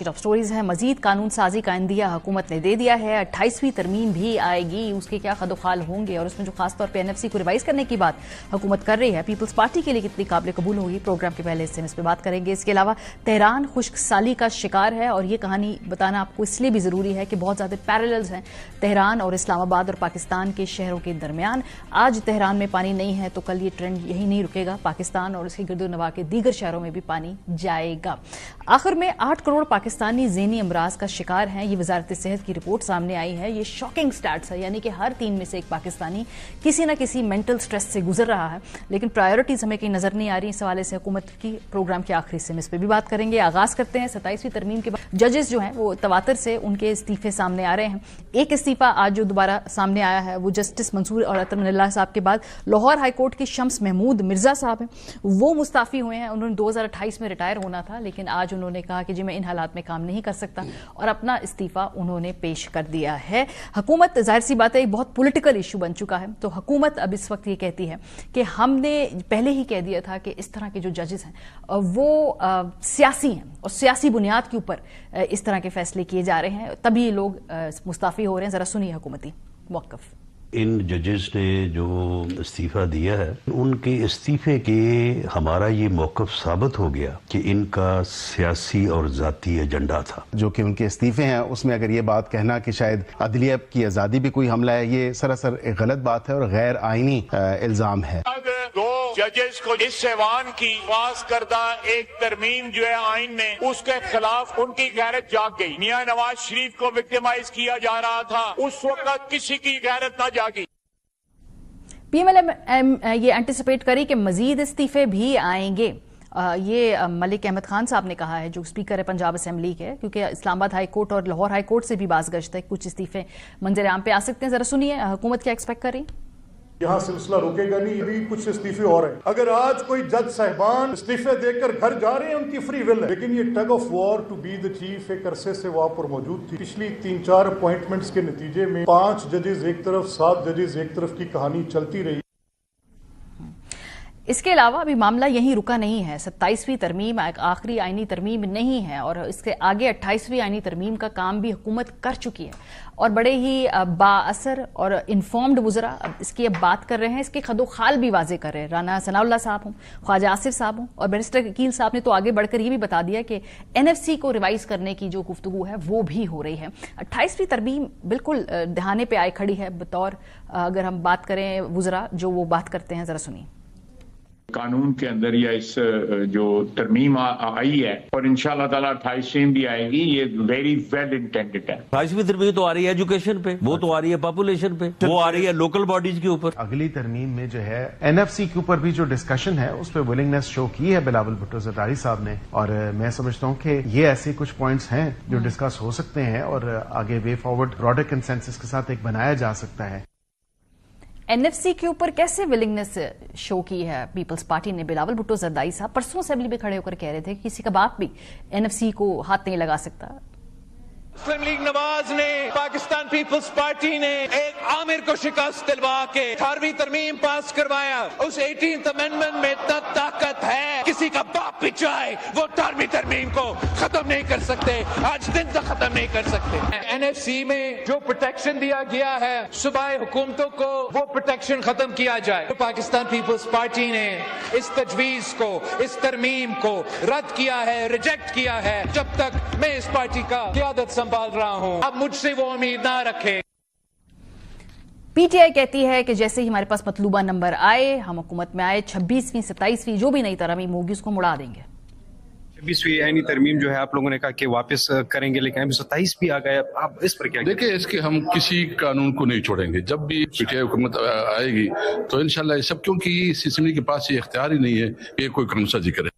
Top stories हैं। मजीद कानून साजी का इंदिया हुकूमत ने दे दिया है। 28वीं तरमीम भी आएगी, उसके क्या खदोखाल होंगे और उसमें जो खासतौर पे एनएफसी को रिवाइज करने की बात हुकूमत कर रही है, पीपल्स पार्टी के लिए कितनी काबिल कबूल होगी, प्रोग्राम के पहले हिस्से में इस पर बात करेंगे। इसके अलावा तेहरान खुश्क साली का शिकार है और ये कहानी बताना आपको इसलिए भी जरूरी है कि बहुत ज्यादा पैरेलल्स हैं तेहरान और इस्लामाबाद और पाकिस्तान के शहरों के दरमियान। आज तेहरान में पानी नहीं है तो कल ये ट्रेंड यही नहीं रुकेगा, पाकिस्तान और इसके गिरदोनवा के दीगर शहरों में भी पानी जाएगा। आखिर में 8 करोड़ पाकिस्तानी ज़हनी अमराज का शिकार हैं। ये वजारत सेहत की रिपोर्ट सामने आई है। ये शॉकिंग स्टैट्स है, यानी कि हर 3 में से एक पाकिस्तानी किसी न किसी मेंटल स्ट्रेस से गुजर रहा है। लेकिन प्रायोरिटीज हमें कहीं नजर नहीं आ रही। इस हवाले से हुकूमत की प्रोग्राम के आखिरी हिस्से में इस पर भी बात करेंगे। आगाज करते हैं 27वीं तरमीम के बाद जजेस जो हैं वो तवातर से उनके इस्तीफे सामने आ रहे हैं। एक इस्तीफा आज जो दोबारा सामने आया है वो जस्टिस मंसूर और अतमनिल्लाह साहब के बाद लाहौर हाईकोर्ट के शम्स महमूद मिर्जा साहब हैं, वो मुस्ताफी हुए हैं। उन्होंने 2028 में रिटायर होना था, लेकिन आज उन्होंने कहा कि जी मैं इन हालात में काम नहीं कर सकता और अपना इस्तीफा उन्होंने पेश कर दिया है। हुकूमत जाहिर सी बात है एक बहुत पॉलिटिकल इशू बन चुका है, तो हुकूमत अब इस वक्त ये कहती है कि हमने पहले ही कह दिया था कि इस तरह के जो जजेस हैं वो सियासी हैं और सियासी बुनियाद के ऊपर इस तरह के फैसले किए जा रहे हैं, तभी लोग मुस्ताफी हो रहे हैं। जरा सुनिए हुकूमती मौक़िफ़। इन जजेस ने जो इस्तीफा दिया है, उनके इस्तीफे के हमारा ये मौक़िफ़ साबित हो गया कि इनका सियासी और ज़ाती एजेंडा था। जो कि उनके इस्तीफे हैं उसमें अगर ये बात कहना कि शायद अदलिया की आज़ादी भी कोई हमला है, ये सरासर एक गलत बात है और गैर आईनी इल्ज़ाम है। दो जजेस को इस ऐवान की पास करदा एक तरमीम जो है आइन में, उसके खिलाफ उनकी गैरत जाग गई। मियां नवाज शरीफ को विक्टिमाइज किया जा रहा था, उस वक्त किसी की गैरत न जागी। पीएमएलएम ये एंटिसिपेट करी कि मजीद इस्तीफे भी आएंगे। ये मलिक अहमद खान साहब ने कहा है, जो स्पीकर है पंजाब असेंबली के, क्योंकि इस्लामाबाद हाई कोर्ट और लाहौर हाई कोर्ट से भी बाज़गश्त है, कुछ इस्तीफे मंजर आम पे आ सकते हैं। जरा सुनिए हुकूमत क्या एक्सपेक्ट कर रही है। यहाँ सिलसिला रुकेगा नहीं, अभी कुछ इस्तीफे और हैं। अगर आज कोई जज साहिबान इस्तीफे देकर घर जा रहे हैं, उनकी फ्री विल है, लेकिन ये tug of war to be the chief एक अरसे से वहां पर मौजूद थी। पिछली 3-4 अपॉइंटमेंट्स के नतीजे में 5 जजेस एक तरफ, 7 जजेस एक तरफ की कहानी चलती रही। इसके अलावा अभी मामला यहीं रुका नहीं है। 27वीं तरमीम एक आखिरी आईनी तरमीम नहीं है और इसके आगे 28वीं आईनी तरमीम का काम भी हुकूमत कर चुकी है और बड़े ही बाअसर और इन्फॉर्म्ड वुज़रा इसकी अब बात कर रहे हैं, इसके खदोखाल भी वाजे कर रहे हैं। राना सनाउल्लाह साहब हों, ख्वाजा आसिफ साहब हों और बैरिस्टर अकील साहब ने तो आगे बढ़कर ये भी बता दिया कि एनएफसी को रिवाइज करने की जो गुफ्तगू है वो भी हो रही है। 28वीं तरमीम बिल्कुल दहाने पे आए खड़ी है बतौर, अगर हम बात करें वुज़रा जो वो बात करते हैं, जरा सुनिए। कानून के अंदर या इस जो तरमीम आई है और इंशाअल्लाह ताला 28वीं भी आएगी, ये वेरी वेल इंटेंडेड है। 28वीं तरमीम तो आ रही है एजुकेशन पे, वो तो आ रही है पॉपुलेशन पे, वो आ रही है लोकल बॉडीज के ऊपर। अगली तरमीम में जो है एनएफसी के ऊपर भी जो डिस्कशन है उस पर विलिंगनेस शो की है बिलावल भुट्टो ज़रदारी साहब ने, और मैं समझता हूँ कि ये ऐसे कुछ पॉइंट्स हैं जो डिस्कस हो सकते हैं और आगे वे फॉरवर्ड ब्रॉडर कंसेंसस के साथ एक बनाया जा सकता है। एनएफसी के ऊपर कैसे विलिंगनेस शो की है पीपल्स पार्टी ने? बिलावल भुट्टो ज़रदारी साहब परसों असेंबली में खड़े होकर कह रहे थे कि किसी का बाप भी एनएफसी को हाथ नहीं लगा सकता। मुस्लिम लीग नवाज ने, पाकिस्तान पीपल्स पार्टी ने एक आमिर को शिकस्त दिलवा के 18वीं तरमीम पास करवाया। उस 18th अमेंडमेंट में इतना ताकत है, किसी का बाप भी चाहे वो 18वीं तरमीम को खत्म नहीं कर सकते, आज दिन तक खत्म नहीं कर सकते। एनएफसी में जो प्रोटेक्शन दिया गया है सूबाई हुकूमतों को, वो प्रोटेक्शन खत्म किया जाए। तो पाकिस्तान पीपल्स पार्टी ने इस तजवीज को, इस तरमीम को रद्द किया है, रिजेक्ट किया है। जब तक मैं इस पार्टी का क़यादत संभाल रहा हूं, अब मुझसे वो उम्मीद ना रखे। पीटीआई कहती है कि जैसे ही हमारे पास मतलूबा नंबर आए, हम हुकूमत में आए, 26वीं 27वीं जो भी नई तरमीम होगी उसको मुड़ा देंगे। 26वीं आईनी तरमीम जो है आप लोगों ने कहा कि वापस करेंगे, लेकिन अभी 27 भी आ गया, आप इस पर क्या? देखिए, इसके हम किसी कानून को नहीं छोड़ेंगे। जब भी पीटीआई हुकूमत आएगी तो इंशाल्लाह सब, क्योंकि इस असेंबली के पास ये इख्तियार ही नहीं है कि कोई कानून साजी करे।